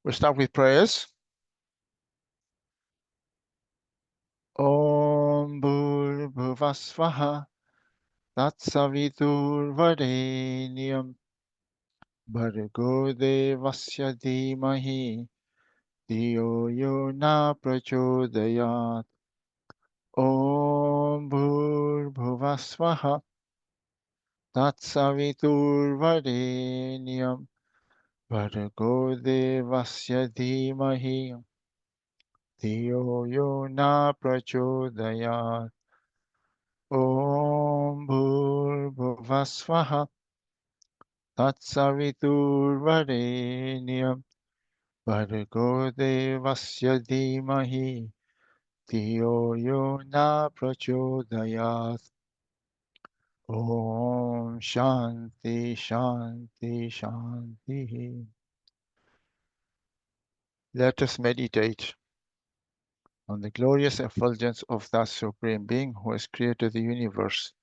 We'll start with prayers. Om Bhurбhuvah Swaha Tatsaviturvarenyam Bhargo Devasya Dhimahi Dhiyo Yo Na Prachodayat. Om Bhurбhuvah Swaha Tatsaviturvarenyam Bhargo Devasya Dhimahi Dhiyo Yo Na Prachodayat. Om Bhurбhuvah Swaha Tatsaviturvarenyam Bhargo Devasya Dhimahi Dhiyo Yo Na Prachodayat. Om Shanti Shanti Shanti. Let us meditate on the glorious effulgence of that Supreme Being who has created the universe.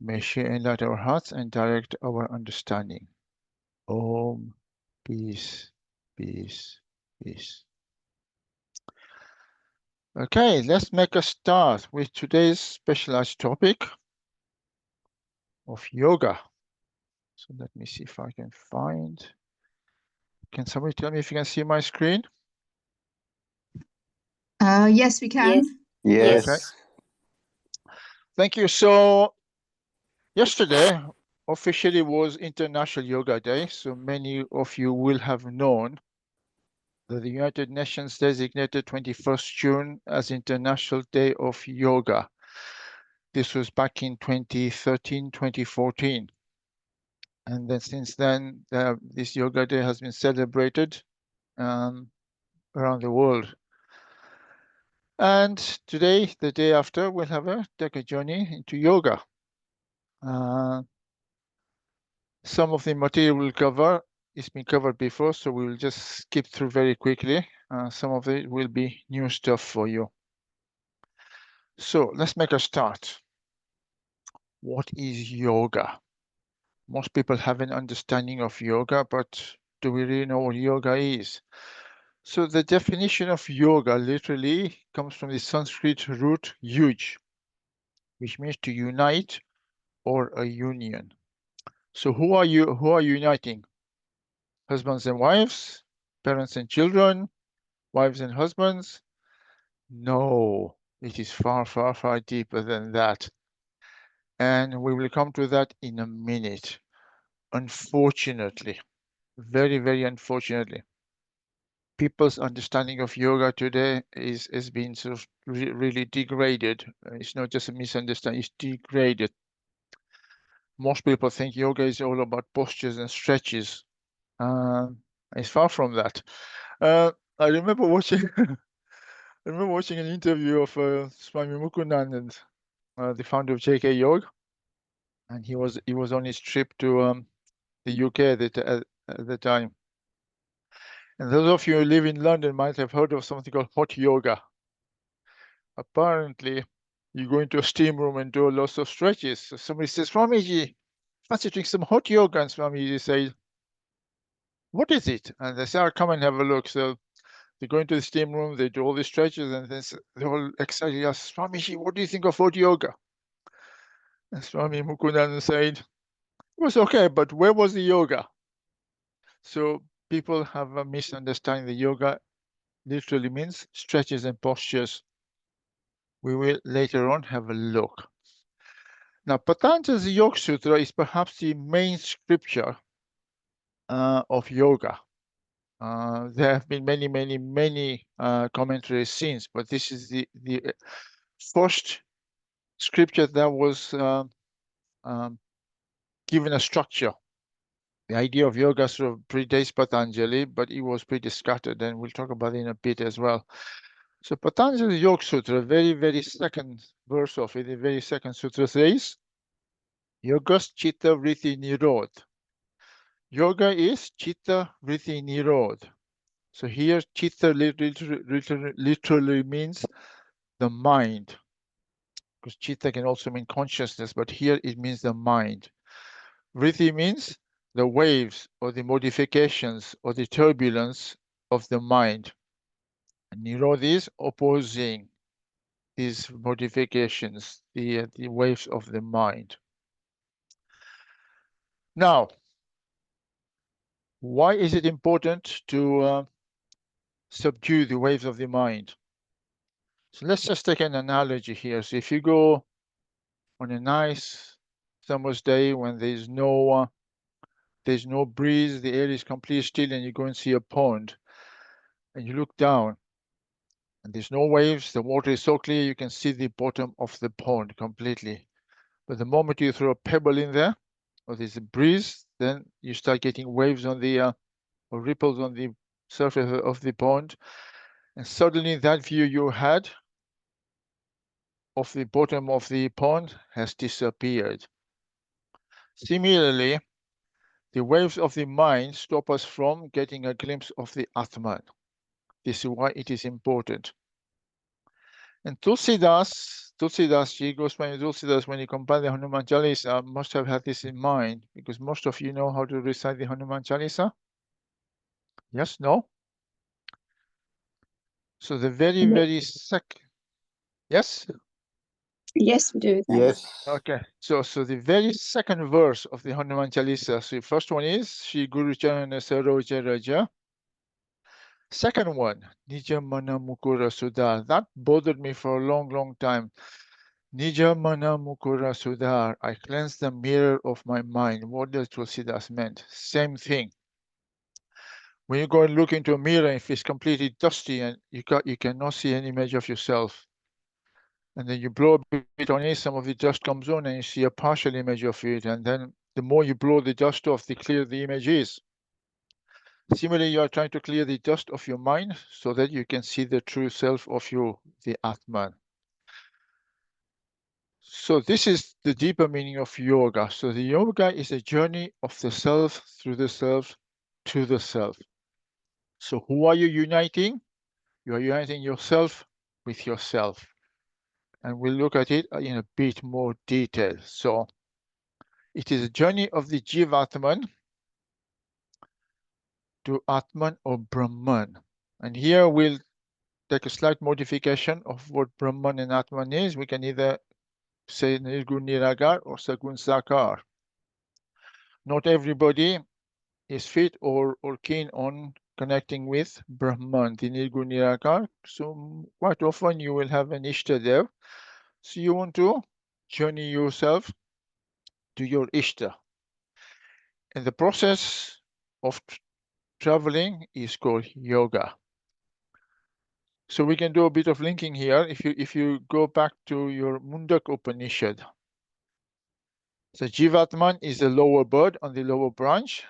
May she enlighten our hearts and direct our understanding. Om, peace, peace, peace. Okay, let's make a start with today's specialized topic of yoga. So let me see if I can find. Can somebody tell me if you can see my screen? Yes, we can. Yes. Okay. Thank you. So yesterday officially was International Yoga Day. So many of you will have known that the United Nations designated 21st June as International Day of Yoga. This was back in 2013, 2014. And then since then, this Yoga Day has been celebrated around the world. And today, the day after, we'll take a journey into yoga. Some of the material we'll cover has been covered before, so we'll just skip through very quickly. Some of it will be new stuff for you. So let's make a start. What is yoga? Most people have an understanding of yoga, but do we really know what yoga is? So the definition of yoga literally comes from the Sanskrit root yuj, which means to unite or a union. So who are uniting? Husbands and wives, parents and children, wives and husbands? No, it is far, far, far deeper than that. And we will come to that in a minute. Unfortunately, very, very unfortunately, people's understanding of yoga today is being sort of really degraded. It's not just a misunderstanding, it's degraded. Most people think yoga is all about postures and stretches. It's far from that. I remember watching an interview of Swami Mukundanand, the founder of JK Yoga, and he was on his trip to the UK at the time. And those of you who live in London might have heard of something called hot yoga. Apparently, you go into a steam room and do lots of stretches. So somebody says, Swamiji, fancy doing some hot yoga? And Swamiji says, what is it? And they say, oh, come and have a look. So they go into the steam room, they do all the stretches, and then they're all excited. Ask, Swamiji, what do you think of hot yoga? And Swami Mukundanand said, it was okay, but where was the yoga? So people have a misunderstanding. The yoga literally means stretches and postures. We will later on have a look. Now, Patanjali's Yoga Sutra is perhaps the main scripture of yoga. There have been many commentaries since, but this is the first scripture that was given a structure. The idea of yoga sort of predates Patanjali, but it was pretty scattered, and we'll talk about it in a bit as well. So Patanjali's Yoga Sutra, very second verse of it, the very second sutra says, Yogas Chitta Vritti Nirod. Yoga is Chitta Vritti Nirod. So here, Chitta literally means the mind, because Chitta can also mean consciousness, but here it means the mind. Vritti means the waves or the modifications or the turbulence of the mind. And Nirod is opposing these modifications, the waves of the mind. Now, why is it important to subdue the waves of the mind? So let's just take an analogy here. So if you go on a nice summer's day when there's no breeze, the air is completely still, and you go and see a pond, and you look down, and there's no waves, the water is so clear you can see the bottom of the pond completely. But the moment you throw a pebble in there, or there's a breeze, then you start getting waves on the or ripples on the surface of the pond, and suddenly that view you had of the bottom of the pond has disappeared. Similarly, the waves of the mind stop us from getting a glimpse of the Atman. This is why it is important. And Tulsidas, Goswami Tulsidas, when he compiled the Hanuman Chalisa, must have had this in mind, because most of you know how to recite the Hanuman Chalisa. Yes, no? So the very yes? Yes, we do. Yes. Okay, so the very second verse of the Hanuman Chalisa, so the first one is Shri Guru Charana Saroja Raja. Second one, Nija Mana Mukura Sudhar. That bothered me for a long time. Nija Mana Mukura Sudhar. I cleansed the mirror of my mind. What does Tulsidas meant? Same thing. When you go and look into a mirror, if it's completely dusty and you cannot see any image of yourself, and then you blow a bit on it, some of the dust comes on and you see a partial image of it, and then the more you blow the dust off, the clearer the image is. Similarly, you are trying to clear the dust of your mind so that you can see the true self of you, the Atman. So this is the deeper meaning of yoga. So the yoga is a journey of the self through the self to the self. So who are you uniting? You are uniting yourself with yourself. And we'll look at it in a bit more detail. So it is a journey of the Jivatman to Atman or Brahman. And here we'll take a slight modification of what Brahman and Atman is. We can either say Nirgun Niragar or Sagun Sakar. Not everybody is fit or keen on connecting with Brahman, the Nirgun Niragar. So quite often you will have an Ishta there. So you want to journey yourself to your Ishta. And the process of traveling is called yoga. So we can do a bit of linking here. If you go back to your Mundak Upanishad, so Jivatman is the lower bird on the lower branch.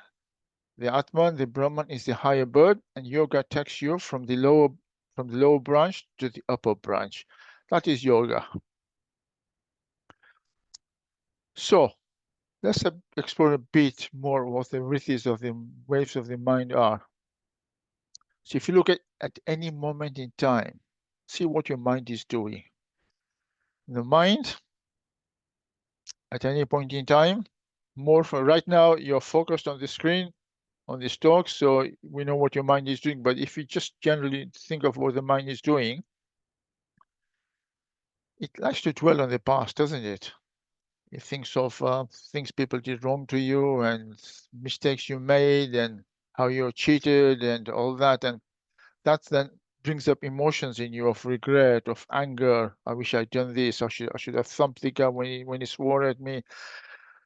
The Atman, the Brahman, is the higher bird, and yoga takes you from the lower branch to the upper branch. That is yoga. So let's explore a bit more what the rithis of the waves of the mind are. So if you look at any moment in time, see what your mind is doing. The mind, at any point in time, more for right now, you're focused on the screen, on this talk, so we know what your mind is doing. But if you just generally think of what the mind is doing, it likes to dwell on the past, doesn't it? It thinks of things people did wrong to you and mistakes you made and how you're cheated and all that. And that then brings up emotions in you of regret, of anger. I wish I'd done this. I should have thumped the guy when he swore at me.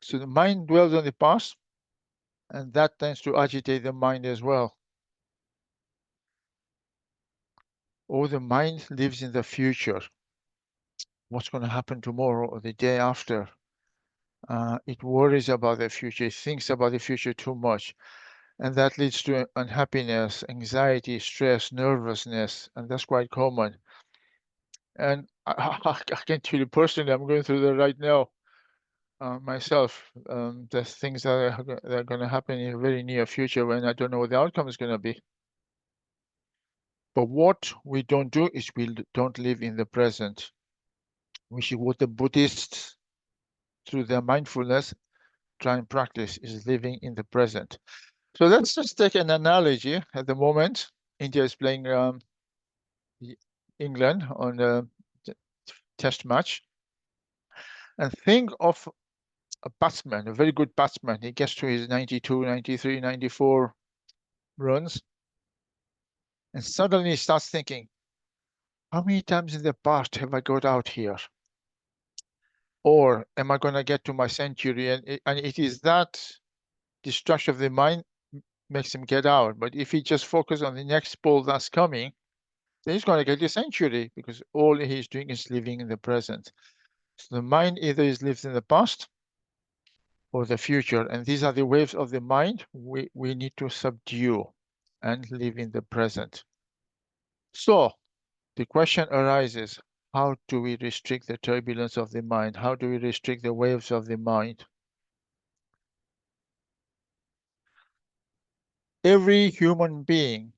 So the mind dwells on the past, and that tends to agitate the mind as well. Or the mind lives in the future. What's going to happen tomorrow or the day after? It worries about the future. It thinks about the future too much. And that leads to unhappiness, anxiety, stress, nervousness, and that's quite common. And I can tell you personally, I'm going through that right now myself. There's things that are going to happen in the very near future when I don't know what the outcome is going to be. But what we don't do is we don't live in the present. Which is what the Buddhists, through their mindfulness, try and practice is living in the present. So let's just take an analogy. At the moment, India is playing England on a test match. And think of a batsman, a very good batsman. He gets to his 92, 93, 94 runs. And suddenly he starts thinking, how many times in the past have I got out here? Or am I going to get to my century? And it is that distraction of the mind makes him get out. But if he just focuses on the next ball that's coming, then he's going to get a century because all he's doing is living in the present. So the mind either is lived in the past or the future. And these are the waves of the mind we need to subdue and live in the present. So the question arises, how do we restrict the turbulence of the mind? How do we restrict the waves of the mind? Every human being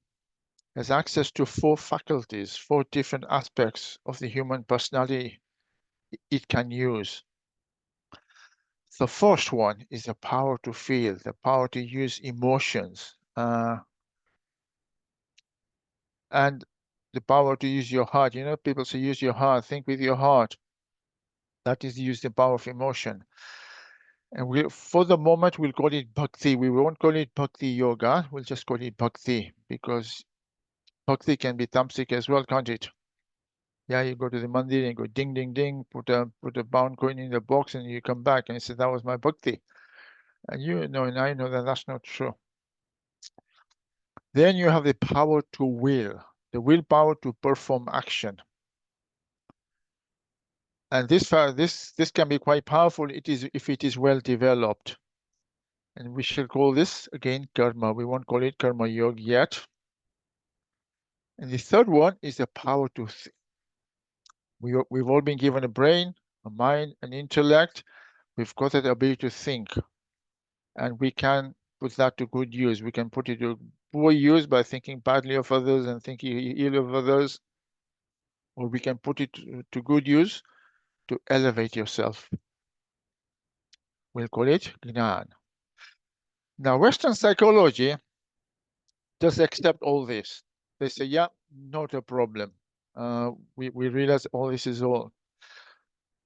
has access to 4 faculties, 4 different aspects of the human personality it can use. The first one is the power to feel, the power to use emotions, and the power to use your heart. You know, people say use your heart, think with your heart. That is use the power of emotion. And for the moment, we'll call it bhakti. We won't call it bhakti yoga. We'll just call it bhakti because bhakti can be tamasic as well, can't it? Yeah, you go to the mandir and go ding, ding, ding, put a pound coin in the box and you come back and you say, that was my bhakti. And you know, and I know that that's not true. Then you have the power to will, the willpower to perform action. And this can be quite powerful if it is well developed. And we shall call this, again, karma. We won't call it karma yoga yet. And the third one is the power to think. We've all been given a brain, a mind, an intellect. We've got that ability to think. And we can put that to good use. We can put it to poor use by thinking badly of others and thinking ill of others. Or we can put it to good use to elevate yourself. We'll call it Gnan. Now, Western psychology does accept all this. They say, yeah, not a problem. We realize all this is all.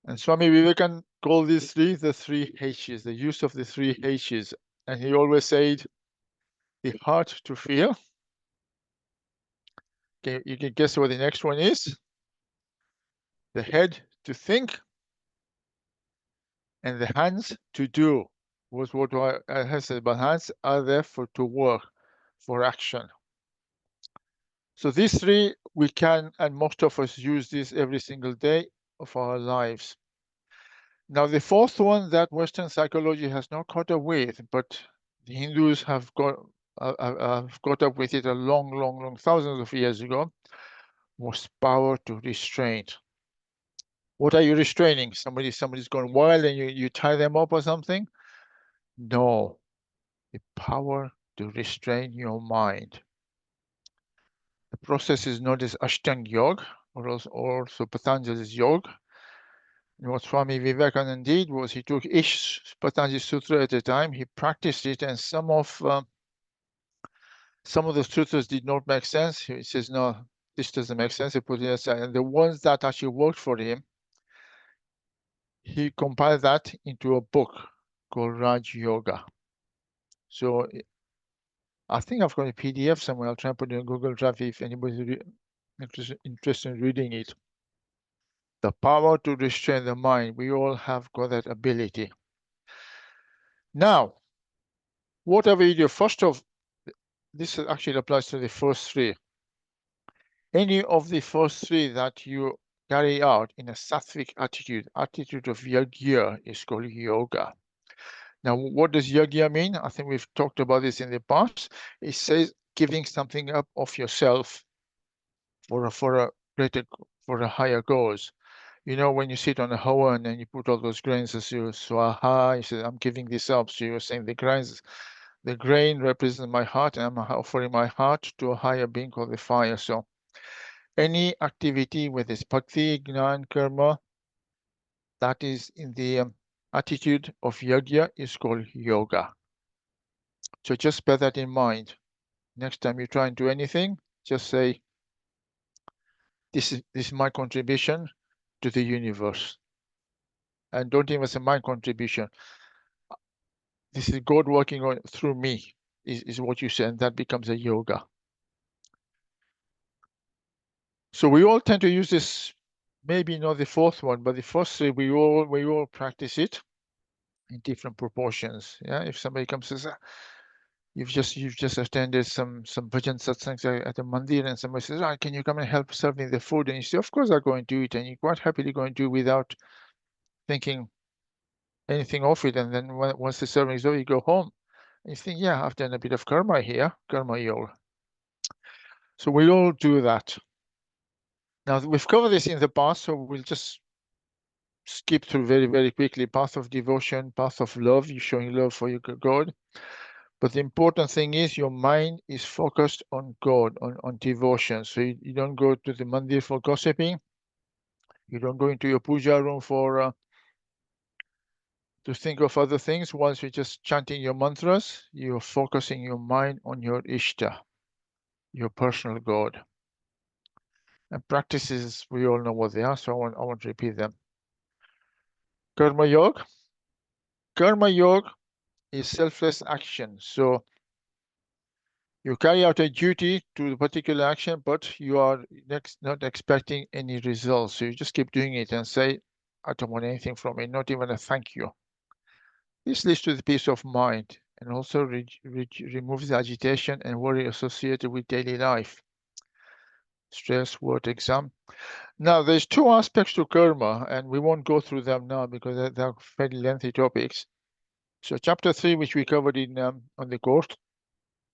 And Swami Vivekananda called these the 3 H's, the use of the 3 H's. And he always said, the heart to feel. Okay, you can guess what the next one is. The head to think. And the hands to do. Was what I have said, but hands are there to work, for action. So these 3, we can, and most of us use this every single day of our lives. Now, the 4th one that Western psychology has not caught up with, but the Hindus have got up with it a long, thousands of years ago, was power to restrain. What are you restraining? Somebody's gone wild and you tie them up or something? No, the power to restrain your mind. The process is known as Ashtanga Yoga, or also Patanjali's Yoga. And what Swami Vivekananda did was he took each Patanjali Sutra at a time, he practiced it, and some of the sutras did not make sense. He says, no, this doesn't make sense. He put it aside. And the ones that actually worked for him, he compiled that into a book called Raj Yoga. So I think I've got a PDF somewhere. I'll try and put it in Google Drive if anybody's interested in reading it. The power to restrain the mind. We all have got that ability. Now, whatever you do, first of, this actually applies to the first 3. Any of the first 3 that you carry out in a sattvic attitude of yajna, is called yoga. Now, what does yajna mean? I think we've talked about this in the past. It says giving something up of yourself for a higher cause. You know, when you sit on a havan and you put all those grains as your swaha, you say, I'm giving this up. So you're saying the grain represents my heart, and I'm offering my heart to a higher being called the fire. So any activity with this bhakti, gnan, karma, that is in the attitude of yajna is called yoga. So just bear that in mind. Next time you try and do anything, just say, this is my contribution to the universe. And don't even say my contribution. This is God working on through me, is what you say, and that becomes a yoga. So we all tend to use this, maybe not the fourth one, but the first three, we all practice it in different proportions. Yeah, if somebody comes and says, you've just attended some bhajan satsangs at the mandir, and somebody says, can you come and help serving the food? And you say, of course I'll go and do it, and you quite happily go and do without thinking anything of it. And then once the serving is over, you go home. And you think, yeah, I've done a bit of karma here, karma yoga. So we all do that. Now we've covered this in the past, so we'll just skip through very, very quickly. Path of devotion, path of love, you're showing love for your God. But the important thing is your mind is focused on God, on devotion. So you don't go to the mandir for gossiping. You don't go into your puja room for to think of other things. Once you're just chanting your mantras, you're focusing your mind on your Ishta, your personal God. And practices, we all know what they are, so I won't repeat them. Karma Yoga. Karma Yoga is selfless action. So you carry out a duty to the particular action, but you are not expecting any results. So you just keep doing it and say, I don't want anything from it, not even a thank you. This leads to the peace of mind and also removes the agitation and worry associated with daily life. Stress, work, exam. Now, there's two aspects to karma, and we won't go through them now because they're fairly lengthy topics. So chapter 3, which we covered in on the course,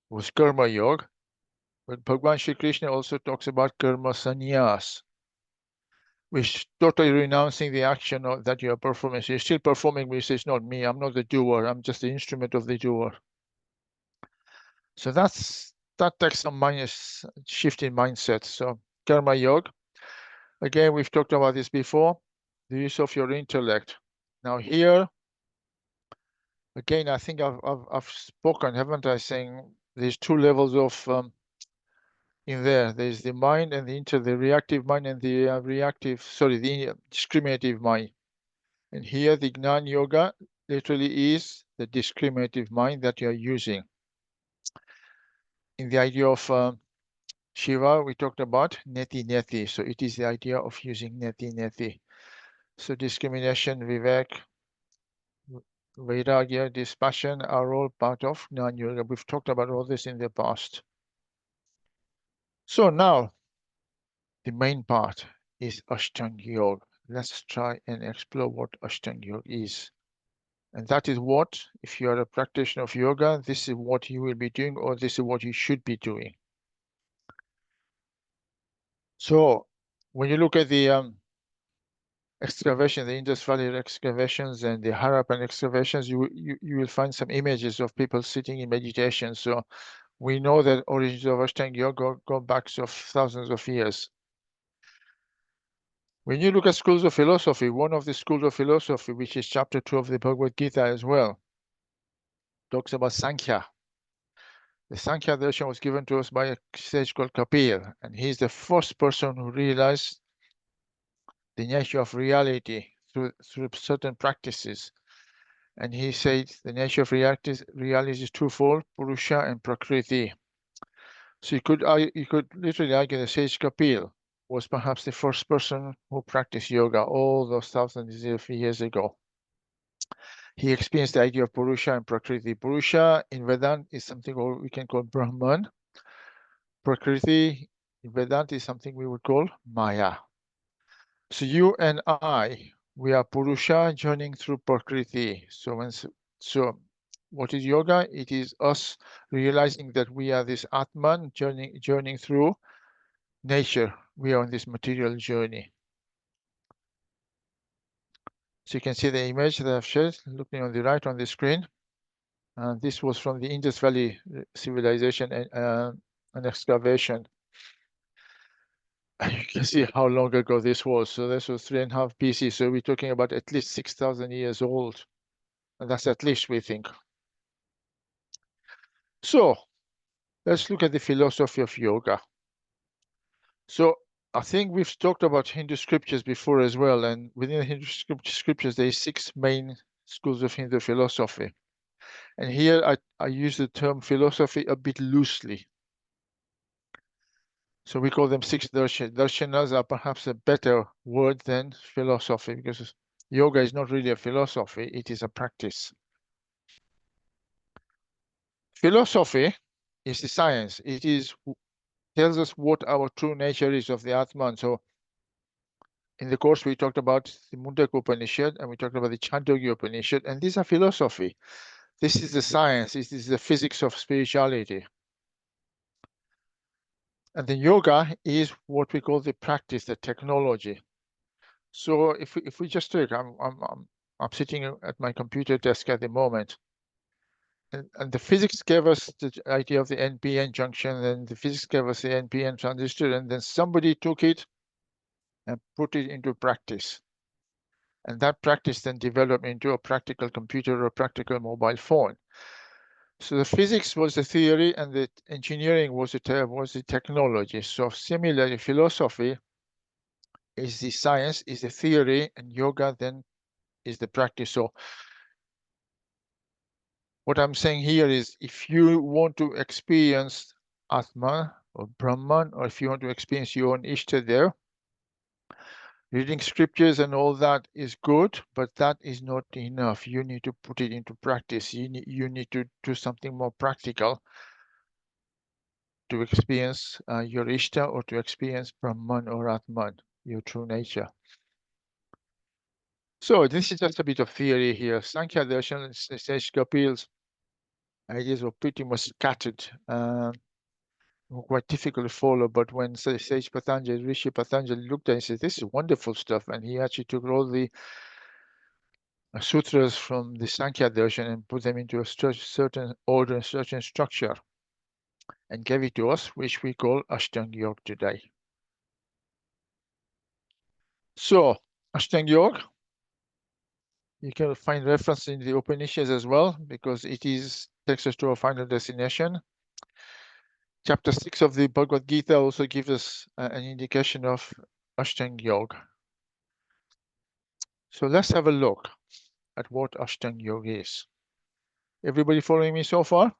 was Karma Yoga. But Bhagwan Shri Krishna also talks about karma sannyas, which totally renouncing the action that you are performing. So you're still performing, but you say, it's not me, I'm not the doer, I'm just the instrument of the doer. So that takes some shift in mindset. So Karma Yoga, again, we've talked about this before, the use of your intellect. Now here, again, I think I've spoken, haven't I, saying there's two levels of in there. There's the mind and the reactive mind and the the discriminative mind. And here the Gnan Yoga literally is the discriminative mind that you're using. In the idea of Shiva, we talked about neti neti. So it is the idea of using neti neti. So discrimination, vivek, vairagya, dispassion are all part of Gnan Yoga. We've talked about all this in the past. So now, the main part is Ashtanga Yoga. Let's try and explore what Ashtanga Yoga is. And that is what, if you are a practitioner of yoga, this is what you will be doing, or this is what you should be doing. So when you look at the excavation, the Indus Valley excavations and the Harappan excavations, you will find some images of people sitting in meditation. So we know that origins of Ashtanga Yoga go back of thousands of years. When you look at schools of philosophy, one of the schools of philosophy, which is chapter 2 of the Bhagavad Gita as well, talks about Sankhya. The Sankhya darshan was given to us by a sage called Kapil, and he's the first person who realized the nature of reality through certain practices. And he said the nature of reality is twofold, Purusha and Prakriti. So you could literally argue that sage Kapil was perhaps the first person who practiced yoga all those thousands of years ago. He experienced the idea of Purusha and Prakriti. Purusha in Vedanta is something we can call Brahman. Prakriti in Vedanta is something we would call Maya. So you and I, we are Purusha journeying through Prakriti. So what is yoga? It is us realizing that we are this Atman journeying through nature. We are on this material journey. So you can see the image that I've shared, looking on the right on the screen. And this was from the Indus Valley civilization and an excavation. You can see how long ago this was. So this was 3.5 BC. So we're talking about at least 6,000 years old. And that's at least, we think. So let's look at the philosophy of yoga. So I think we've talked about Hindu scriptures before as well. And within the Hindu scriptures, there are 6 main schools of Hindu philosophy. And here I use the term philosophy a bit loosely. So we call them 6 darshanas are perhaps a better word than philosophy, because yoga is not really a philosophy, it is a practice. Philosophy is the science. It tells us what our true nature is of the Atman. So in the course, we talked about the Mundaka Upanishad and we talked about the Chandogya Upanishad, and these are philosophy. This is the science, this is the physics of spirituality. And then yoga is what we call the practice, the technology. So if we just take, I'm sitting at my computer desk at the moment, and the physics gave us the idea of the NPN junction, and the physics gave us the NPN transistor, and then somebody took it and put it into practice. And that practice then developed into a practical computer or a practical mobile phone. So the physics was the theory and the engineering was the technology. So similarly, philosophy is the science, is the theory, and yoga then is the practice. So what I'm saying here is, if you want to experience Atman or Brahman, or if you want to experience your own Ishtadev, reading scriptures and all that is good, but that is not enough. You need to put it into practice. You need to do something more practical to experience your Ishta, or to experience Brahman or Atman, your true nature. So this is just a bit of theory here. Sankhya Darshan says Kapil's ideas were pretty much scattered, quite difficult to follow. But when Sage Patanjali, Rishi Patanjali looked at it and said, this is wonderful stuff, and he actually took all the sutras from the Sankhya Darshan and put them into a certain order, certain structure, and gave it to us, which we call Ashtanga Yoga today. So Ashtanga Yoga, you can find reference in the Upanishads as well, because it takes us to our final destination. Chapter 6 of the Bhagavad Gita also gives us an indication of Ashtanga Yoga. So let's have a look at what Ashtanga Yoga is. Everybody following me so far?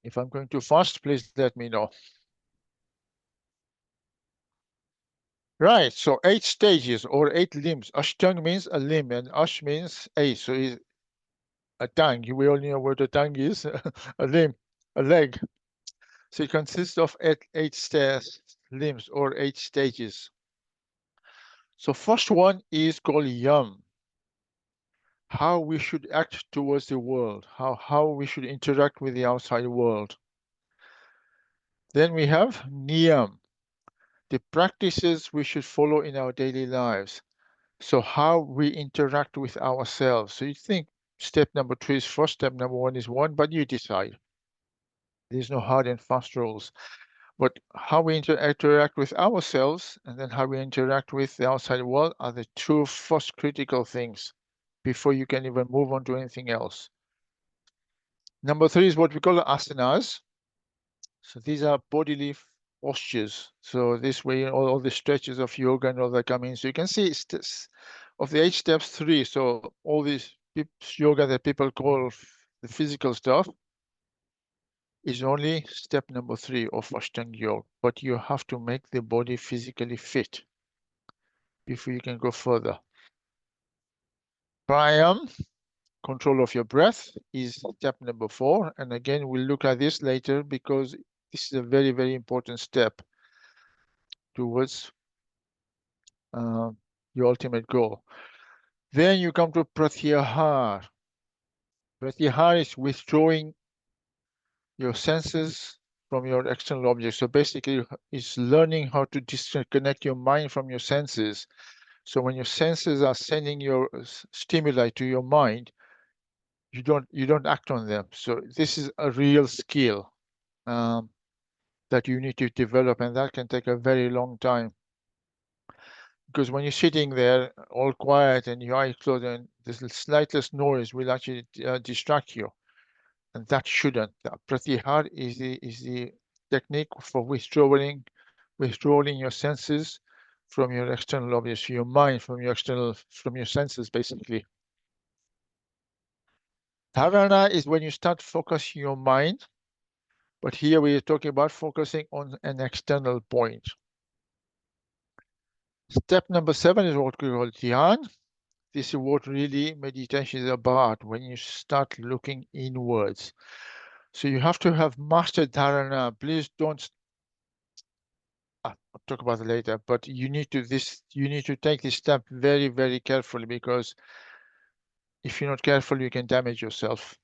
If I'm going too fast, please let me know. Right, so 8 stages or 8 limbs. Ashtanga means a limb, and Ash means 8. So it's a tang. We all know what a tang is, a limb, a leg. So it consists of 8 stairs, limbs, or 8 stages. So first one is called Yam. How we should act towards the world, how we should interact with the outside world. Then we have Niyam, the practices we should follow in our daily lives. So how we interact with ourselves. So you think step number 2 is first, step number 1 is 1, but you decide. There's no hard and fast rules. But how we interact with ourselves and then how we interact with the outside world are the 2 first critical things before you can even move on to anything else. Number 3 is what we call asanas. So these are bodily postures. So this way, all the stretches of yoga and all that come in. So you can see of the 8 steps, 3. So all these yoga that people call the physical stuff is only step number 3 of Ashtanga Yoga. But you have to make the body physically fit before you can go further. Pranayama, control of your breath, is step number 4. And again, we'll look at this later because this is a very, very important step towards your ultimate goal. Then you come to pratyahar. Pratyahar is withdrawing your senses from your external objects. So basically, it's learning how to disconnect your mind from your senses. So when your senses are sending your stimuli to your mind, you don't act on them. So this is a real skill. that you need to develop, and that can take a very long time. Because when you're sitting there all quiet and your eyes closed, and the slightest noise will actually distract you, and that shouldn't. Pratyahar is the technique for withdrawing your senses from your external objects, your mind from your senses, basically. Dharana is when you start focusing your mind, but here we are talking about focusing on an external point. Step number 7 is what we call dhyan. This is what really meditation is about, when you start looking inwards. So you have to have mastered dharana. Please don't. I'll talk about it later, but you need to take this step very, very carefully, because if you're not careful, you can damage yourself.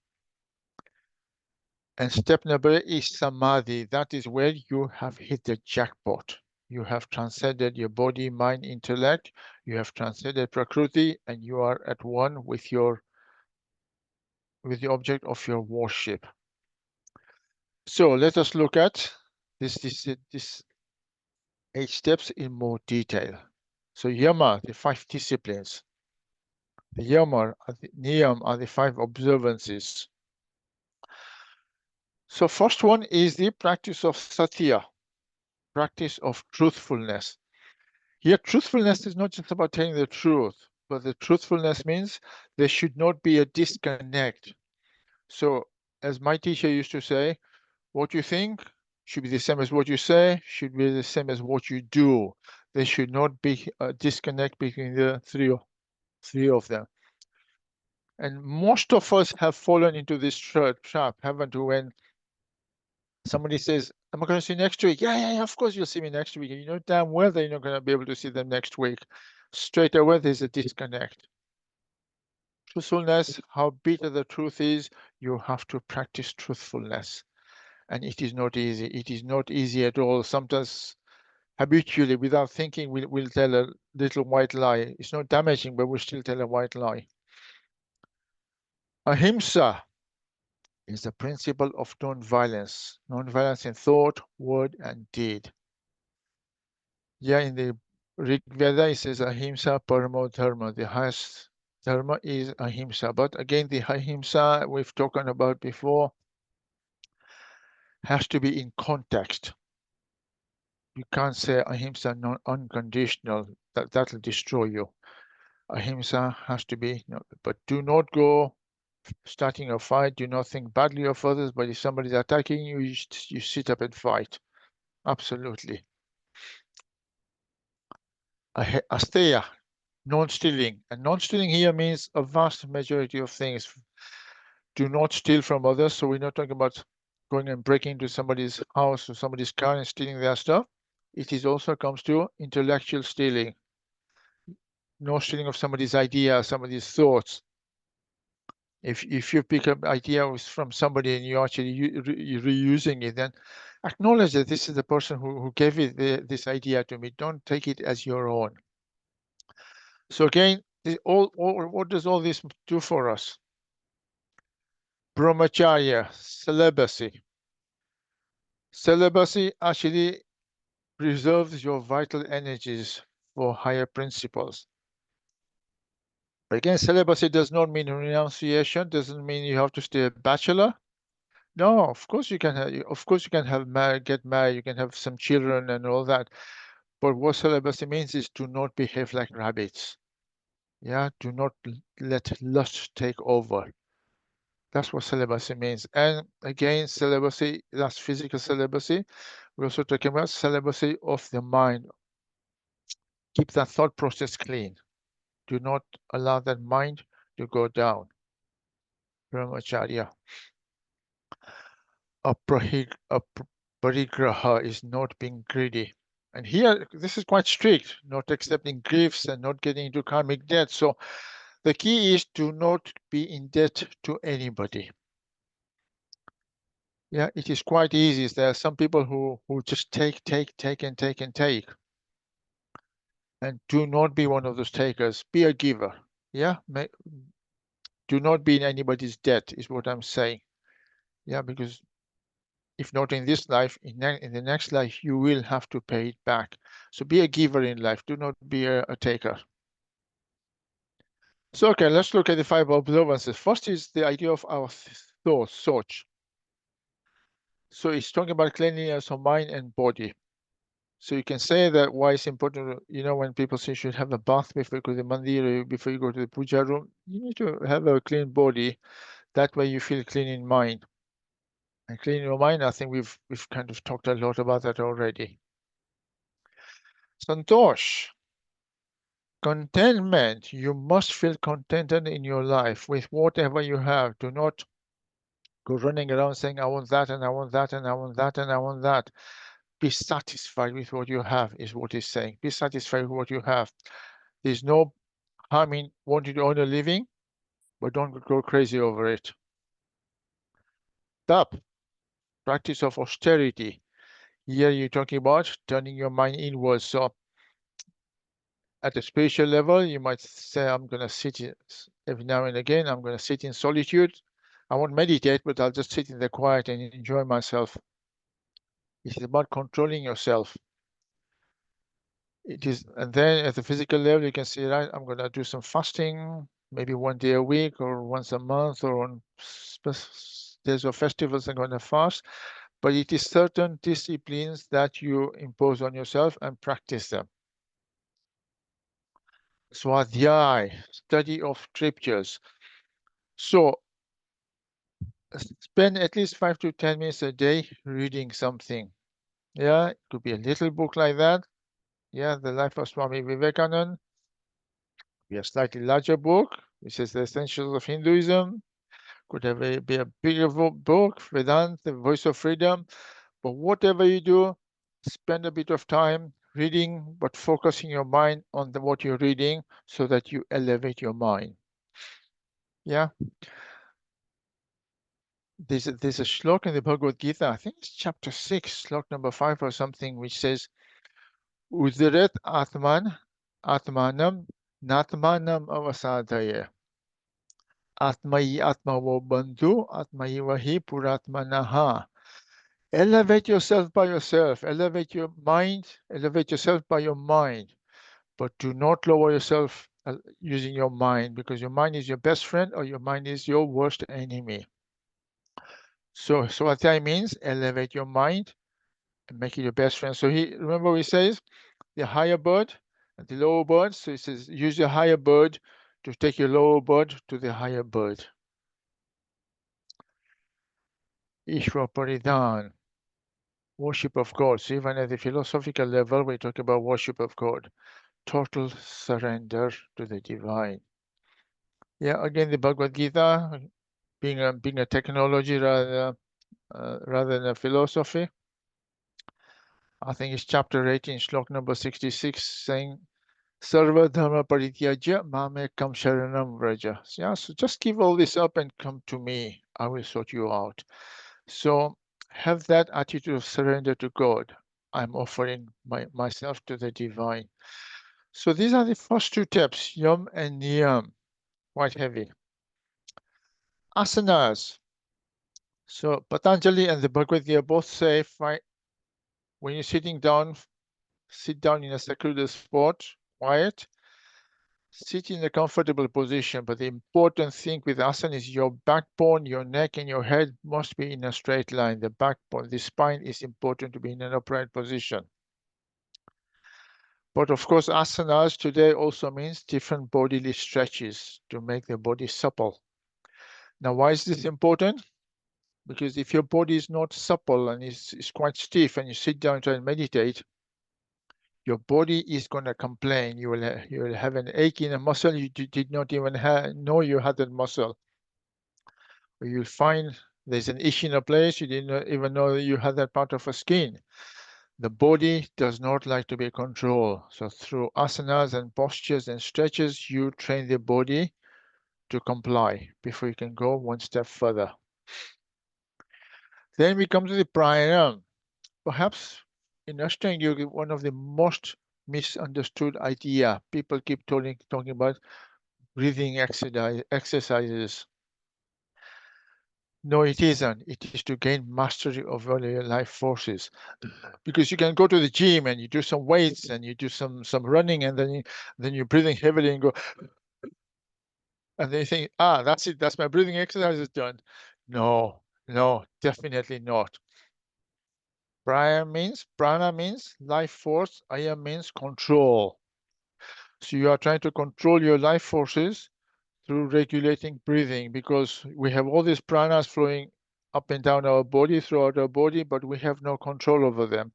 And step number 8 is samadhi. That is where you have hit the jackpot. You have transcended your body, mind, intellect. You have transcended Prakriti, and you are at one with the object of your worship. So let us look at this 8 steps in more detail. So yama, the 5 disciplines. The niyam are the 5 observances. So first one is the practice of satya, practice of truthfulness. Here, truthfulness is not just about telling the truth, but the truthfulness means there should not be a disconnect. So, as my teacher used to say, what you think should be the same as what you say, should be the same as what you do. There should not be a disconnect between the three of them. And most of us have fallen into this trap, haven't we? When somebody says, am I going to see you next week? Yeah, of course you'll see me next week. And you know damn well that you're not going to be able to see them next week. Straight away, there's a disconnect. Truthfulness, how bitter the truth is, you have to practice truthfulness. And it is not easy. It is not easy at all. Sometimes habitually, without thinking, we'll tell a little white lie. It's not damaging, but we'll still tell a white lie. Ahimsa is the principle of non-violence. Non-violence in thought, word, and deed. Yeah, in the Rig Veda, it says Ahimsa Paramo Dharma. The highest dharma is Ahimsa. But again, the Ahimsa we've talked about before has to be in context. You can't say Ahimsa unconditional. That'll destroy you. Ahimsa has to be, but do not go starting a fight. Do not think badly of others, but if somebody's attacking you, you sit up and fight. Absolutely. Asteya, non-stealing. And non-stealing here means a vast majority of things. Do not steal from others. So we're not talking about going and breaking into somebody's house or somebody's car and stealing their stuff. It is also comes to intellectual stealing. No stealing of somebody's ideas, somebody's thoughts. If you pick up ideas from somebody and you're actually reusing it, then acknowledge that this is the person who gave it this idea to me. Don't take it as your own. So again, what does all this do for us? Brahmacharya, celibacy. Celibacy actually preserves your vital energies for higher principles. But again, celibacy does not mean renunciation, doesn't mean you have to stay a bachelor. No, of course you can get married, you can have some children and all that. But what celibacy means is do not behave like rabbits. Yeah, do not let lust take over. That's what celibacy means. And again, celibacy, that's physical celibacy. We're also talking about celibacy of the mind. Keep that thought process clean. Do not allow that mind to go down. Brahmacharya. A parigraha is not being greedy. And here, this is quite strict, not accepting gifts and not getting into karmic debt. So the key is to not be in debt to anybody. Yeah, it is quite easy. There are some people who just take. And do not be one of those takers. Be a giver. Yeah, do not be in anybody's debt is what I'm saying. Yeah, because if not in this life, in the next life, you will have to pay it back. So be a giver in life. Do not be a taker. So, okay, let's look at the 5 observances. First is the idea of our thoughts, Soch. So it's talking about cleanliness of mind and body. So you can say that why it's important, you know, when people say you should have a bath before you go to the mandir or before you go to the puja room, you need to have a clean body. That way you feel clean in mind. And clean your mind, I think we've kind of talked a lot about that already. Santosh. Contentment. You must feel contented in your life with whatever you have. Do not go running around saying, I want that and I want that and I want that and I want that. Be satisfied with what you have, is what he's saying. Be satisfied with what you have. There's no harm in wanting to earn a living, but don't go crazy over it. Tap, practice of austerity. Here you're talking about turning your mind inwards. So at a spiritual level, you might say, I'm going to sit every now and again, I'm going to sit in solitude. I won't meditate, but I'll just sit in the quiet and enjoy myself. It's about controlling yourself. It is, and then at the physical level, you can say, right, I'm going to do some fasting, maybe 1 day a week or once a month, or on days of festivals, I'm going to fast. But it is certain disciplines that you impose on yourself and practice them. Swadhyay, study of scriptures. So spend at least 5 to 10 minutes a day reading something. Yeah, it could be a little book like that. Yeah, The Life of Swami Vivekananda. Be a slightly larger book, which is The Essentials of Hinduism. Could have be a bigger book, Vedanta, The Voice of Freedom. But whatever you do, spend a bit of time reading, but focusing your mind on what you're reading so that you elevate your mind. Yeah. There's a shlok in the Bhagavad Gita, I think it's chapter 6, shlok number 5 or something, which says, Udiret Atman, Atmanam, Natmanam avasadaya. Atmayi Atmavo Bandhu, Atmayi Vahi Puratmanaha. Elevate yourself by yourself, elevate your mind, elevate yourself by your mind, but do not lower yourself using your mind, because your mind is your best friend or your mind is your worst enemy. So what that means, elevate your mind and make it your best friend. So remember he says, the higher bird and the lower bird. So he says, use your higher bird to take your lower bird to the higher bird. Ishwar Paridhan, worship of God. So even at the philosophical level, we talk about worship of God, total surrender to the divine. Yeah, again, the Bhagavad Gita, being a technology rather than a philosophy. I think it's chapter 18, shlok number 66, saying, Sarva dharma parityaja mamekam sharanam vraja. Yeah, so just give all this up and come to me. I will sort you out. So have that attitude of surrender to God. I'm offering myself to the divine. So these are the first 2 tips, yam and niyam, quite heavy. Asanas. So Patanjali and the Bhagavad Gita both say, when you're sitting down, sit down in a secluded spot, quiet. Sit in a comfortable position, but the important thing with asana is your backbone, your neck, and your head must be in a straight line. The backbone, the spine is important to be in an upright position. But of course, asanas today also means different bodily stretches to make the body supple. Now, why is this important? Because if your body is not supple and is quite stiff and you sit down and try and meditate, your body is going to complain. You will have an ache in a muscle you did not even know you had that muscle. Or you'll find there's an itch in a place you didn't even know you had that part of a skin. The body does not like to be controlled. So through asanas and postures and stretches, you train the body to comply before you can go one step further. Then we come to the pranayama. Perhaps in Ashtanga Yoga, one of the most misunderstood idea. People keep talking about breathing exercises. No, it isn't. It is to gain mastery over your life forces. Because you can go to the gym and you do some weights and you do some running, and then you're breathing heavily and go, and then you think, that's it, that's my breathing exercise is done. No, definitely not. Prana means life force. Aya means control. So you are trying to control your life forces through regulating breathing, because we have all these pranas flowing up and down our body, throughout our body, but we have no control over them.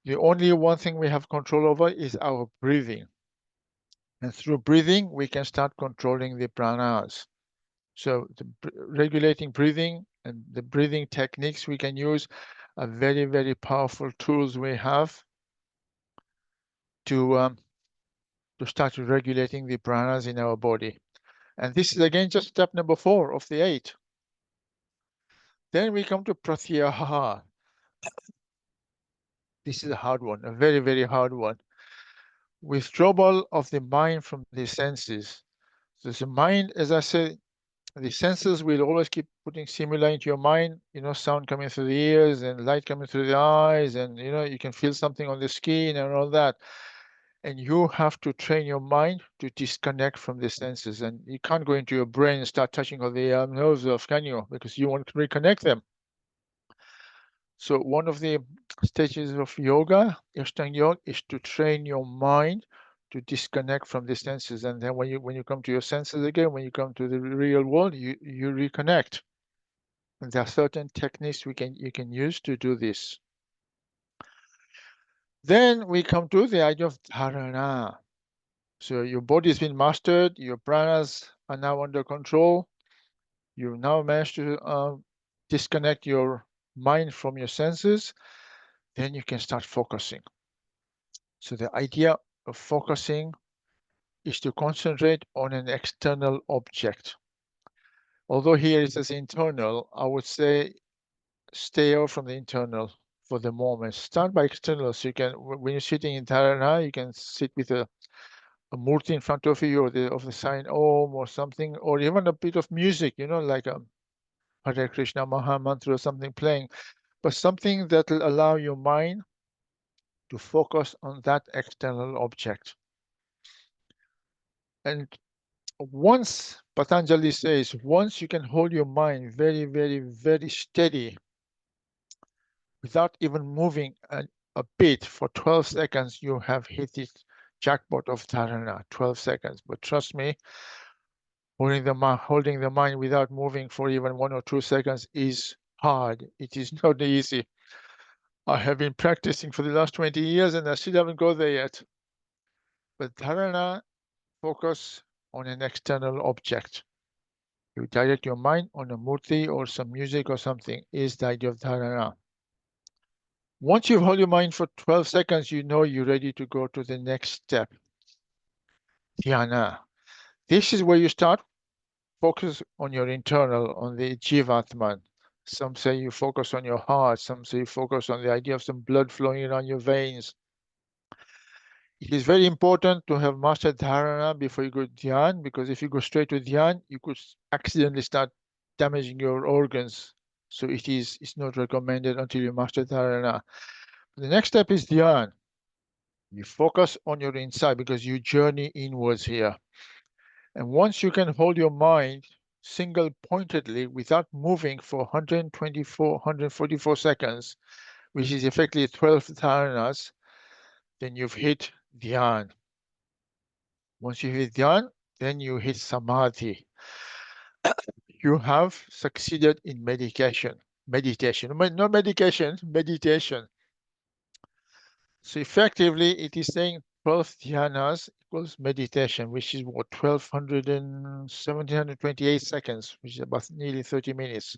The only one thing we have control over is our breathing. And through breathing, we can start controlling the pranas. So regulating breathing and the breathing techniques we can use are very, very powerful tools we have to start regulating the pranas in our body. And this is again just step number 4 of the 8. Then we come to pratyahara. This is a hard one, a very, very hard one. Withdrawal of the mind from the senses. So the mind, as I said, the senses will always keep putting stimuli into your mind, sound coming through the ears and light coming through the eyes, and you can feel something on the skin and all that. And you have to train your mind to disconnect from the senses. And you can't go into your brain and start touching all the nerves off, can you? Because you want to reconnect them. So one of the stages of yoga, Ashtanga yoga, is to train your mind to disconnect from the senses. And then when you come to your senses again, when you come to the real world, you reconnect. And there are certain techniques you can use to do this. Then we come to the idea of dharana. So your body has been mastered, your pranas are now under control. You've now managed to disconnect your mind from your senses. Then you can start focusing. So the idea of focusing is to concentrate on an external object. Although here it says internal, I would say stay away from the internal for the moment. Start by external. So you can, when you're sitting in dharana, you can sit with a murti in front of you, or the sign Om or something, or even a bit of music, like a Hare Krishna Maha Mantra or something playing, but something that will allow your mind to focus on that external object. And once, Patanjali says, once you can hold your mind very, very, very steady without even moving a bit for 12 seconds, you have hit the jackpot of dharana, 12 seconds. But trust me, holding the mind without moving for even 1 or 2 seconds is hard. It is not easy. I have been practicing for the last 20 years and I still haven't got there yet. But dharana, focus on an external object. You direct your mind on a murti or some music or something, is the idea of dharana. Once you hold your mind for 12 seconds, you know you're ready to go to the next step, dhyana. This is where you start focus on your internal, on the jivatman. Some say you focus on your heart, some say you focus on the idea of some blood flowing around your veins. It is very important to have mastered dharana before you go to dhyan, because if you go straight to dhyan, you could accidentally start damaging your organs. So it's not recommended until you master dharana. The next step is dhyan. You focus on your inside because you journey inwards here. And once you can hold your mind single pointedly without moving for 144 seconds, which is effectively 12 dharanas, then you've hit dhyan. Once you hit dhyan, then you hit samadhi. You have succeeded in meditation. Not medication, meditation. So effectively, it is saying 12 dhyanas equals meditation, which is what, 1728 seconds, which is about nearly 30 minutes.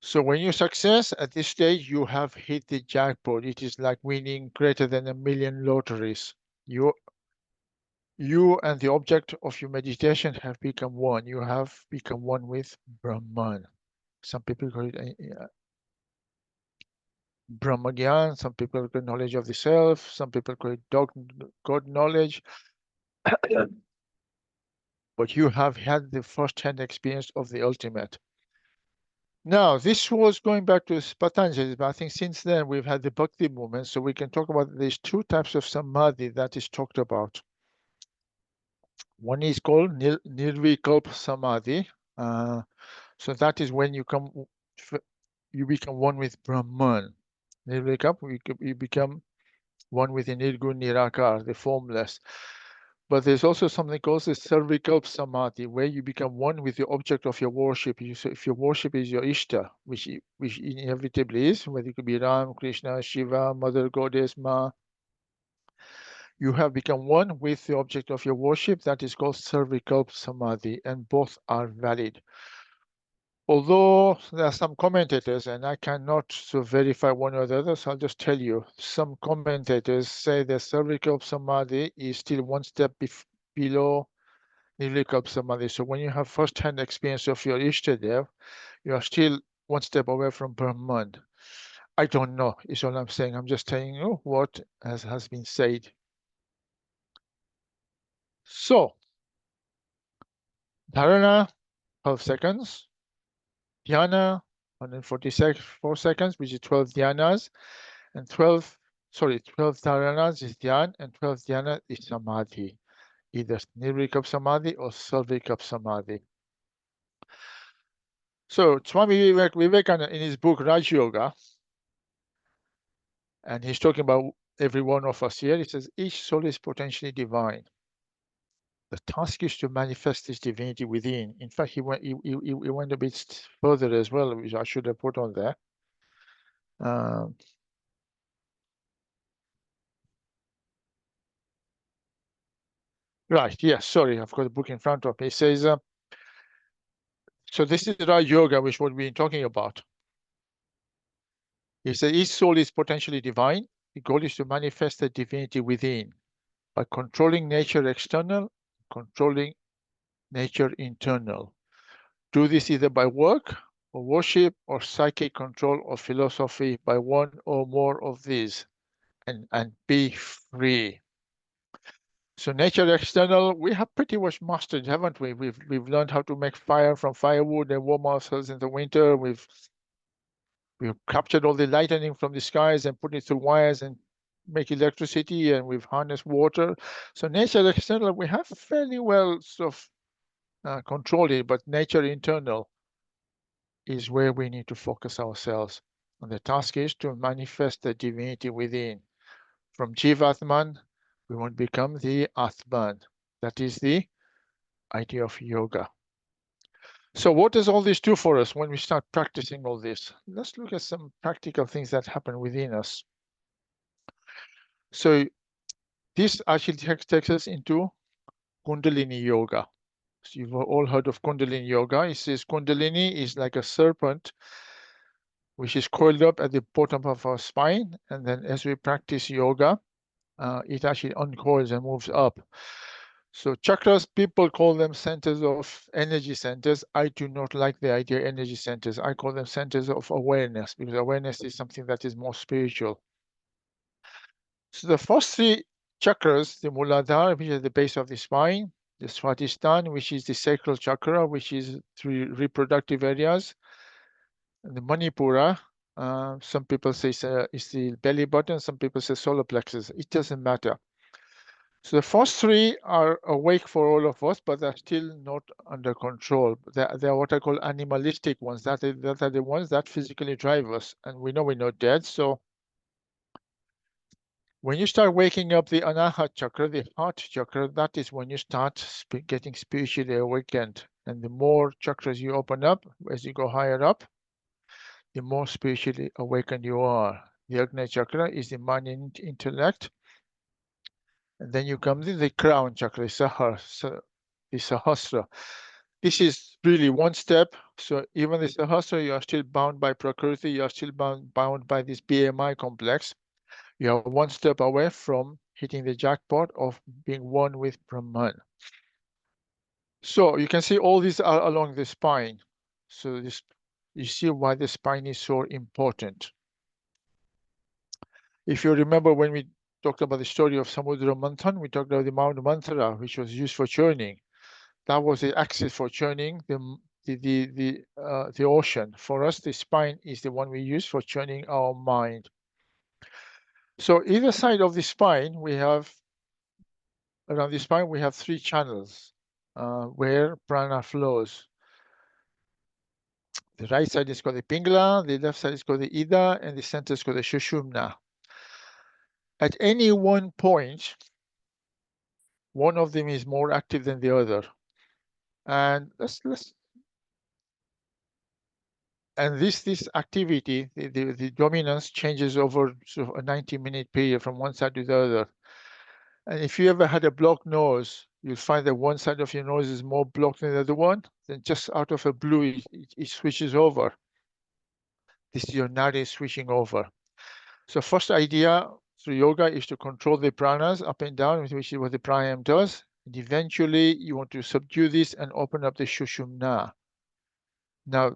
So when you success at this stage, you have hit the jackpot. It is like winning greater than 1 million lotteries. You and the object of your meditation have become one. You have become one with Brahman. Some people call it Brahmagyan, some people call it knowledge of the self, some people call it God knowledge. but you have had the first-hand experience of the ultimate. Now, this was going back to Patanjali, but I think since then we've had the Bhakti movement, so we can talk about these two types of samadhi that is talked about. One is called Nirvikalpa Samadhi. So that is when you become one with Brahman. Nirvikalpa, you become one with the Nirgun Nirakar, the formless. But there's also something called the Sarvikalpa Samadhi, where you become one with the object of your worship. So if your worship is your Ishta, which inevitably is, whether it could be Ram, Krishna, Shiva, Mother Goddess, Ma, you have become one with the object of your worship. That is called Sarvikalpa Samadhi, and both are valid. Although there are some commentators, and I cannot verify one or the other, so I'll just tell you, some commentators say that Sarvikalpa Samadhi is still one step below Nirvikalpa Samadhi. So when you have first-hand experience of your Ishtadev, you are still one step away from Brahman. I don't know, is all I'm saying. I'm just telling you what has been said. So, Dharana, 12 seconds. Dhyana, 144 seconds, which is 12 dhyanas. And 12 dharanas is dhyan, and 12 dhyana is samadhi, either Nirvikalpa Samadhi or Sarvikalpa Samadhi. So Swami Vivekananda in his book Raj Yoga, and he's talking about every one of us here, he says each soul is potentially divine. The task is to manifest this divinity within. In fact, he went a bit further as well, which I should have put on there. Right, yes, sorry, I've got the book in front of me. It says, so this is Raj Yoga, which what we've been talking about. He said each soul is potentially divine. The goal is to manifest the divinity within by controlling nature external, controlling nature internal. Do this either by work or worship or psychic control or philosophy, by one or more of these, and be free. So nature external, we have pretty much mastered, haven't we? We've learned how to make fire from firewood and warm ourselves in the winter. We've captured all the lightning from the skies and put it through wires and make electricity, and we've harnessed water. So nature external, we have fairly well sort of controlled it, but nature internal is where we need to focus ourselves. And the task is to manifest the divinity within. From Jivatman, we want to become the Atman. That is the idea of yoga. So what does all this do for us when we start practicing all this? Let's look at some practical things that happen within us. So this actually takes us into Kundalini Yoga. So you've all heard of Kundalini Yoga. It says Kundalini is like a serpent which is coiled up at the bottom of our spine. And then as we practice yoga, it actually uncoils and moves up. So chakras, people call them centers of energy centers. I do not like the idea of energy centers. I call them centers of awareness, because awareness is something that is more spiritual. So the first three chakras, the Muladhara, which is the base of the spine, the Swadhisthana, which is the sacral chakra, which is three reproductive areas, and the Manipura, some people say it's the belly button, some people say solar plexus. It doesn't matter. So the first three are awake for all of us, but they're still not under control. They're what I call animalistic ones. That are the ones that physically drive us. And we know we're not dead. So when you start waking up the Anahat chakra, the heart chakra, that is when you start getting spiritually awakened. And the more chakras you open up as you go higher up, the more spiritually awakened you are. The Agni chakra is the mind and intellect. And then you come to the crown chakra, the Sahasra. This is really one step. So even the Sahasra, you are still bound by Prakriti, you are still bound by this BMI complex. You are one step away from hitting the jackpot of being one with Brahman. So you can see all these are along the spine. So you see why the spine is so important. If you remember when we talked about the story of Samudra Manthan, we talked about the Mount Manthara, which was used for churning. that was the axis for churning the ocean. For us, the spine is the one we use for churning our mind. So either side of the spine, around the spine, we have 3 channels where prana flows. The right side is called the Pingala, the left side is called the Ida, and the center is called the Sushumna. At any one point, one of them is more active than the other. And this activity, the dominance changes over sort of a 90-minute period from one side to the other. And if you ever had a blocked nose, you'll find that one side of your nose is more blocked than the other one. Then just out of a blue, it switches over. This is your nadi switching over. So first idea through yoga is to control the pranas up and down, which is what the pranayama does. And eventually, you want to subdue this and open up the Sushumna. Now,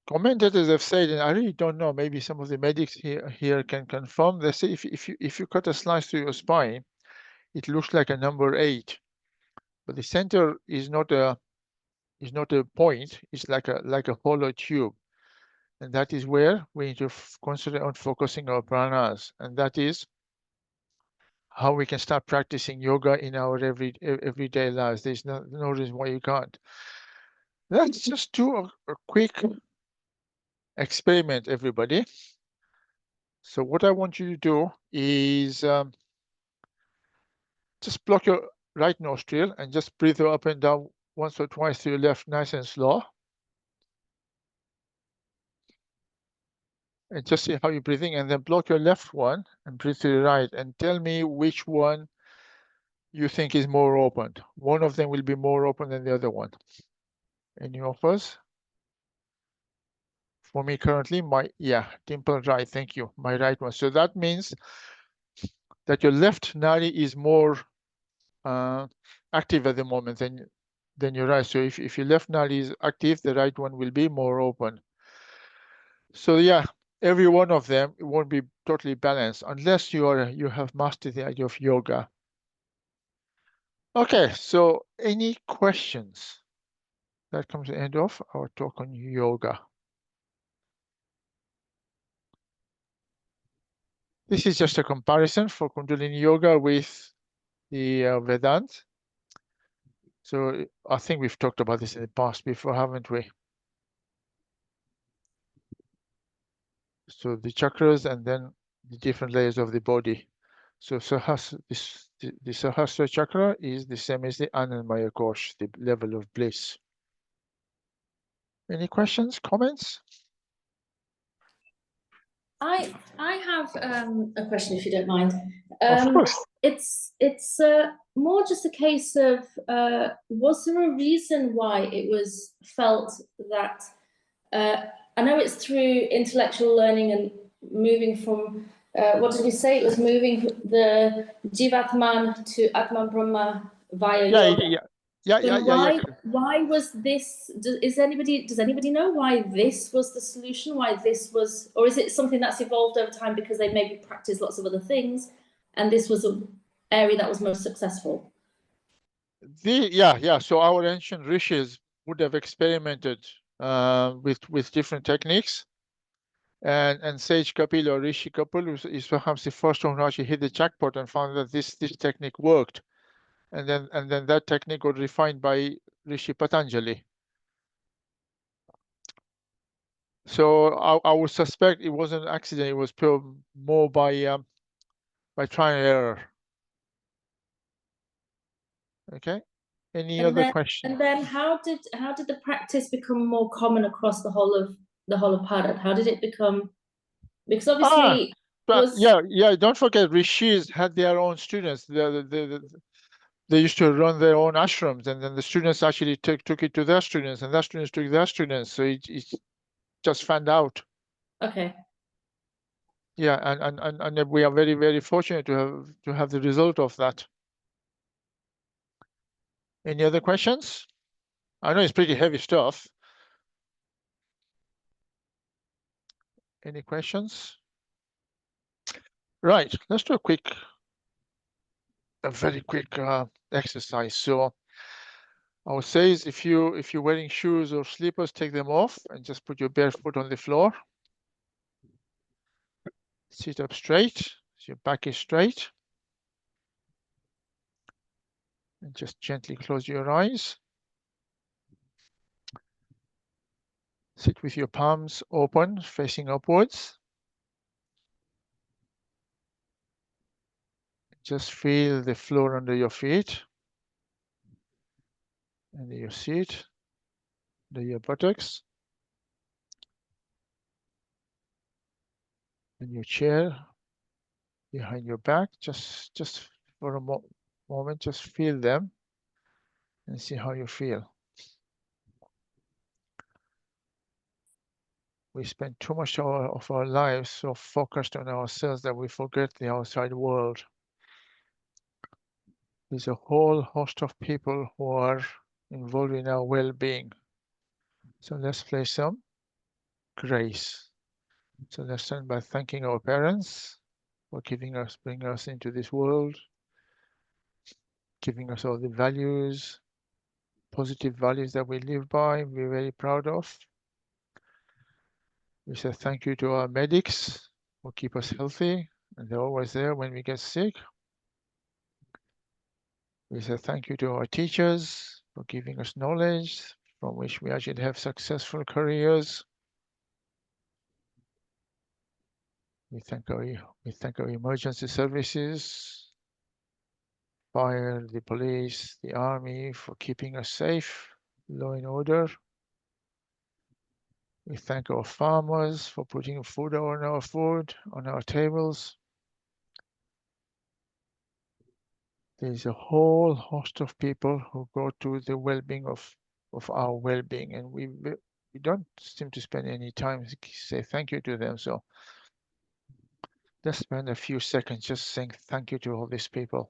commentators have said, and I really don't know, maybe some of the medics here can confirm. They say if you cut a slice through your spine, it looks like a number 8, but the center is not a point. It's like a hollow tube, and that is where we need to concentrate on focusing our pranas, and that is how we can start practicing yoga in our everyday lives. There's no reason why you can't. Let's just do a quick experiment, everybody. So what I want you to do is just block your right nostril and just breathe up and down once or twice to your left, nice and slow. And just see how you're breathing, and then block your left one and breathe to the right, and tell me which one you think is more open. One of them will be more open than the other one. Any offers? For me currently, dimple right, thank you, my right one. So that means that your left nadi is more active at the moment than your right. So if your left nadi is active, the right one will be more open. So yeah, every one of them, it won't be totally balanced unless you have mastered the idea of yoga. Okay, so any questions? That comes to the end of our talk on yoga. This is just a comparison for Kundalini Yoga with the Vedant. So I think we've talked about this in the past before, haven't we? So the chakras and then the different layers of the body. So the Sahasrara chakra is the same as the Anandamaya Kosh, the level of bliss. Any questions, comments? I have a question, if you don't mind. Of course. It's more just a case of was there a reason why it was felt that I know it's through intellectual learning and moving from what did we say? It was moving the Jivatman to Atman Brahma via yoga. Why was this? Does anybody know why this was the solution? Why this was, or is it something that's evolved over time because they maybe practiced lots of other things, and this was an area that was most successful? So our ancient rishis would have experimented with different techniques, and Sage Kapil or Rishi Kapil is perhaps the first one who actually hit the jackpot and found that this technique worked. And then that technique was refined by Rishi Patanjali. So I would suspect it wasn't an accident. It was more by trial and error. Okay. Any other questions? And then how did the practice become more common across the whole of Bharat? How did it become? Because obviously, don't forget, rishis had their own students. They used to run their own ashrams, and then the students actually took it to their students, and their students took their students. So it just fanned out. Okay. Yeah, and we are very, very fortunate to have the result of that. Any other questions? I know it's pretty heavy stuff. Any questions? Right, let's do a very quick exercise. So I would say is if you're wearing shoes or slippers, take them off and just put your bare foot on the floor. Sit up straight, so your back is straight. And just gently close your eyes. Sit with your palms open, facing upwards. Just feel the floor under your feet, under your seat, under your buttocks, and your chair, behind your back. Just for a moment, just feel them and see how you feel. We spend too much of our lives so focused on ourselves that we forget the outside world. There's a whole host of people who are involved in our well-being. So let's play some grace. So let's start by thanking our parents for bringing us into this world, giving us all the values, positive values that we live by, we're very proud of. We say thank you to our medics who keep us healthy, and they're always there when we get sick. We say thank you to our teachers for giving us knowledge from which we actually have successful careers. We thank our emergency services, fire, the police, the army for keeping us safe, law and order. We thank our farmers for putting food on our tables. There's a whole host of people who go to the well-being of our well-being, and we don't seem to spend any time to say thank you to them. So let's spend a few seconds just saying thank you to all these people.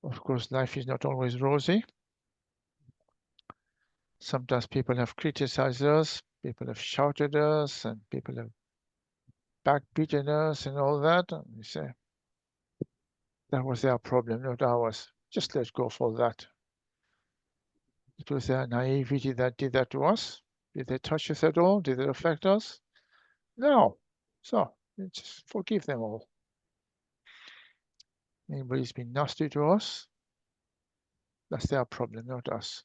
Of course, life is not always rosy. Sometimes people have criticized us, people have shouted us, and people have backbeaten us and all that. And we say, that was their problem, not ours. Just let go for that. It was their naivety that did that to us. Did they touch us at all? Did it affect us? No. So just forgive them all. Anybody's been nasty to us, that's their problem, not us.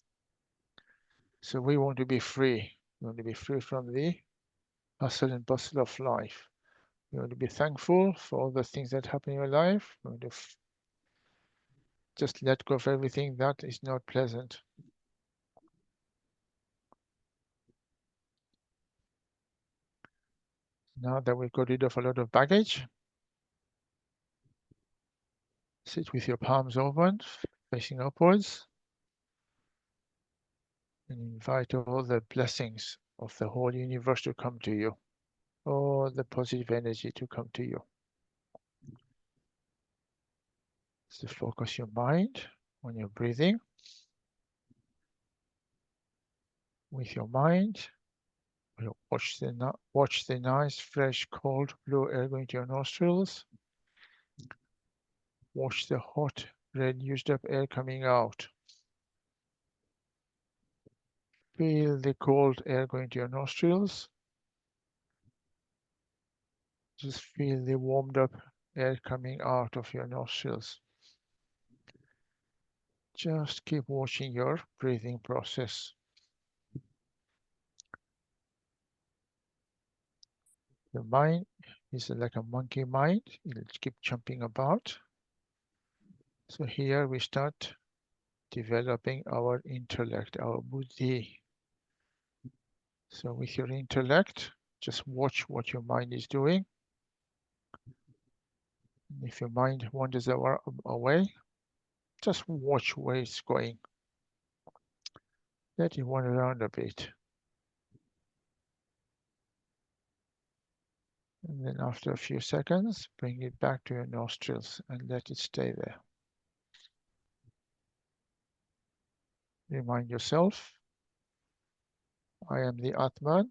So we want to be free. We want to be free from the hustle and bustle of life. We want to be thankful for all the things that happen in your life. We want to just let go of everything that is not pleasant. Now that we've got rid of a lot of baggage, sit with your palms open, facing upwards, and invite all the blessings of the whole universe to come to you, all the positive energy to come to you. So focus your mind on your breathing. With your mind, watch the nice, fresh, cold blue air going to your nostrils. Watch the hot, red, used up air coming out. Feel the cold air going to your nostrils. Just feel the warmed up air coming out of your nostrils. Just keep watching your breathing process. The mind is like a monkey mind. It'll keep jumping about. So here we start developing our intellect, our buddhi. So with your intellect, just watch what your mind is doing. If your mind wanders away, just watch where it's going. Let it wander around a bit. And then after a few seconds, bring it back to your nostrils and let it stay there. Remind yourself, I am the Atman.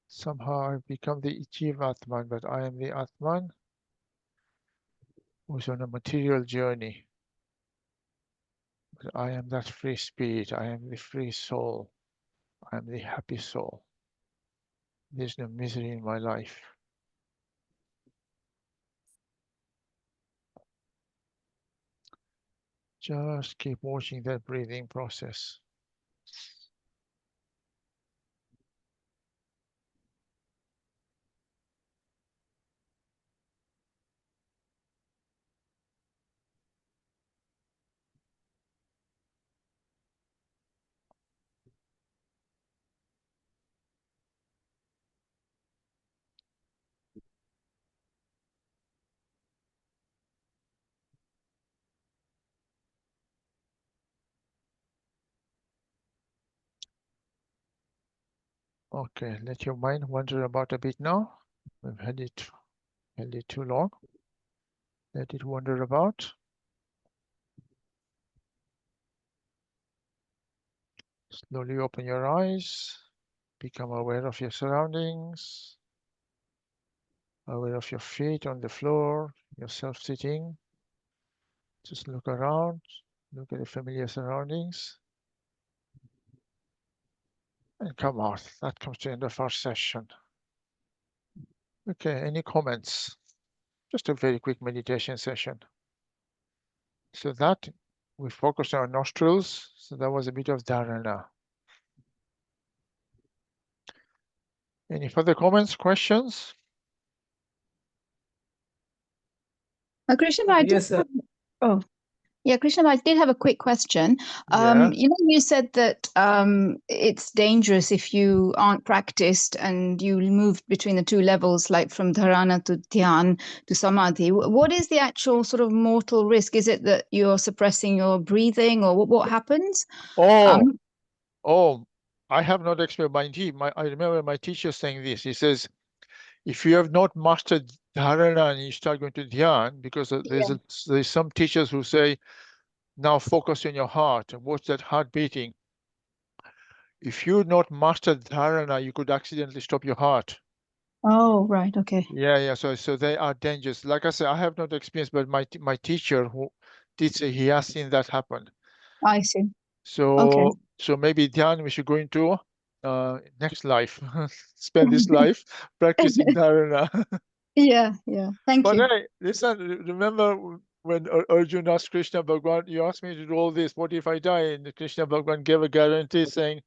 Somehow I've become the Jivatman, but I am the Atman. who's on a material journey. But I am that free spirit. I am the free soul. I am the happy soul. There's no misery in my life. Just keep watching that breathing process. Okay, let your mind wander about a bit now. We've held it too long. Let it wander about. Slowly open your eyes. Become aware of your surroundings. Aware of your feet on the floor, yourself sitting. Just look around. Look at the familiar surroundings. And come out. That comes to the end of our session. Okay, any comments? Just a very quick meditation session. So that we focused on our nostrils. So that was a bit of dharana. Any further comments, questions? Krishna, I did Yes, have, oh, yeah, Krishna, I did have a quick question. Yeah. You know, you said that it's dangerous if you aren't practiced and you move between the two levels, like from dharana to dhyan to samadhi. What is the actual sort of mortal risk? Is it that you're suppressing your breathing, or what happens? Oh, I have not experienced I remember my teacher saying this. He says, if you have not mastered dharana and you start going to dhyan, because there's some teachers who say, now focus on your heart and watch that heart beating. If you not mastered dharana, you could accidentally stop your heart. Oh, right. Okay. Yeah. So they are dangerous. Like I said, I have not experienced, but my teacher who did say he has seen that happen. I see. So Okay. so maybe dhyan we should go into next life. Spend this life practicing dharana. Yeah. Thank But you. hey, listen, remember when Arjun asked Krishna Bhagwan, you asked me to do all this, what if I die? And Krishna Bhagwan gave a guarantee saying,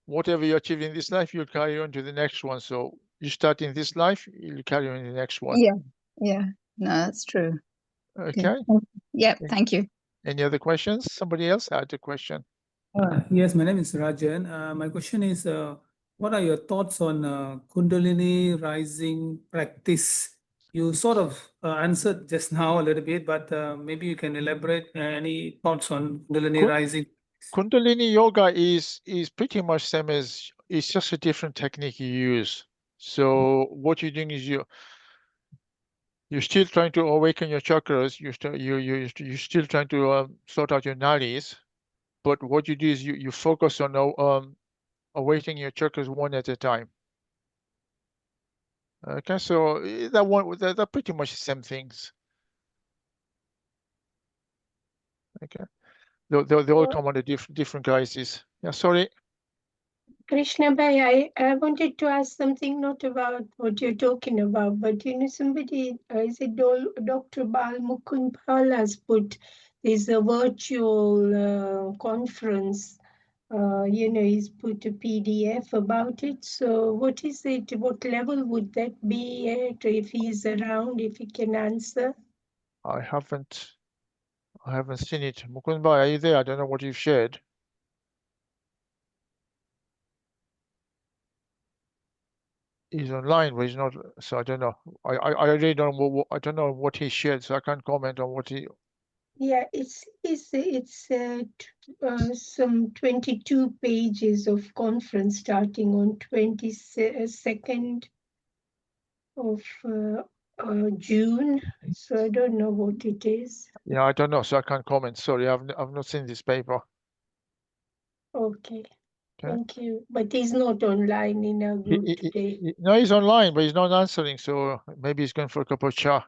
whatever you achieve in this life, you'll carry on to the next one. So you start in this life, you'll carry on in the next one. Yeah. No, that's true. Okay. Yeah. Thank you. Any other questions? Somebody else had a question. Yes, my name is Rajan. My question is, what are your thoughts on Kundalini rising practice? You sort of answered just now a little bit, but maybe you can elaborate. Any thoughts on Kundalini rising? Kundalini yoga is pretty much same as, it's just a different technique you use. So what you're doing is you're still trying to awaken your chakras. You're still trying to sort out your nadis, but what you do is you focus on awakening your chakras one at a time. Okay, so they're pretty much the same things. Okay, they all come under different guises. Yeah, sorry. Krishna Bhai, I wanted to ask something not about what you're talking about, but somebody, is it Dr. Bal Mukund Pal has put, there's a virtual conference, he's put a PDF about it. So what is it? What level would that be at? If he's around, if he can answer? I haven't seen it. Mukund Bhai, are you there? I don't know what you've shared. He's online, but he's not. So I don't know. I really don't know. I don't know what he shared, so I can't comment on what he. Yeah, it's some 22 pages of conference starting on 22nd of June. So I don't know what it is. Yeah, I don't know, so I can't comment. Sorry, I've not seen this paper. Okay, Okay. thank you. But he's not online in our group today. No, he's online, but he's not answering. So maybe he's going for a cup of cha.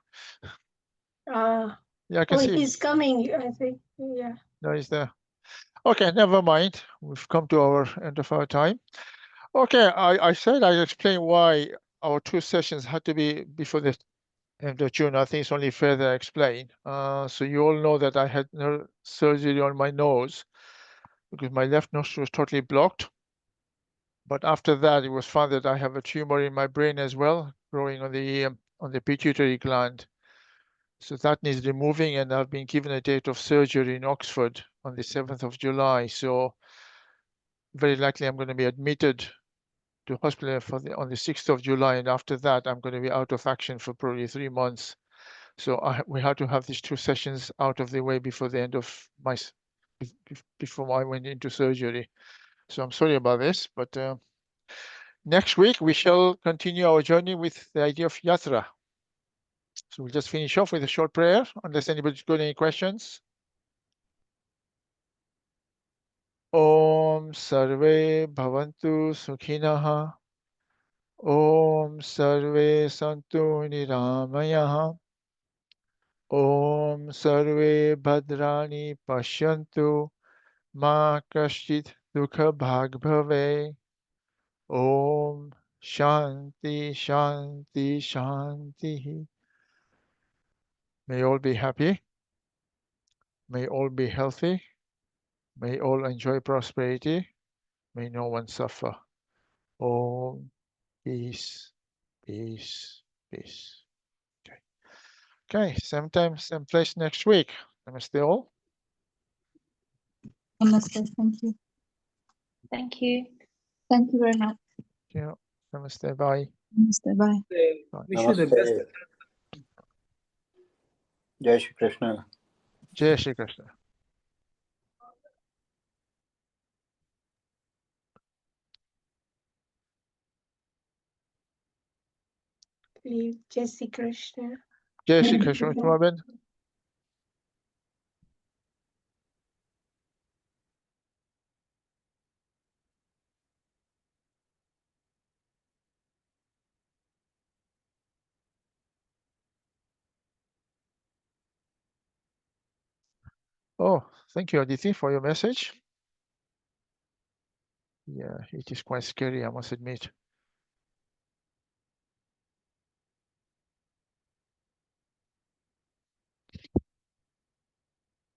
Ah, Yeah, I can oh, see. he's coming, I think. Yeah. No, he's there. Okay, never mind. We've come to our end of our time. Okay, I said I explained why our 2 sessions had to be before the end of June. I think it's only fair that I explain. So you all know that I had surgery on my nose because my left nostril was totally blocked. But after that, it was found that I have a tumor in my brain as well, growing on the pituitary gland. So that needs removing, and I've been given a date of surgery in Oxford on the 7th of July. So very likely I'm going to be admitted to hospital on the 6th of July, and after that I'm going to be out of action for probably 3 months. So we had to have these 2 sessions out of the way before the end of before I went into surgery. So I'm sorry about this, but next week we shall continue our journey with the idea of yatra. So we'll just finish off with a short prayer, unless anybody's got any questions. Om Sarve Bhavantu Sukhinah. Om Sarve Santu Niramayah. Om Sarve Bhadrani Pashyantu Ma Kashchit Dukha Bhag Bhave. Om Shanti Shanti Shanti. May all be happy. May all be healthy. May all enjoy prosperity. May no one suffer. Om peace, peace, peace. Okay. Okay, same time, same place next week. Namaste all. Namaste. Thank you. Thank you. Thank you very much. Yeah. Namaste. Bye. Namaste. Bye. Wish you the best. Namaste. Jai Shri Krishna. Jai Shri Krishna. Leave Jesse Krishna. Jai Shri Krishna. Robin. Oh, thank you, Aditi, for your message. Yeah, it is quite scary, I must admit.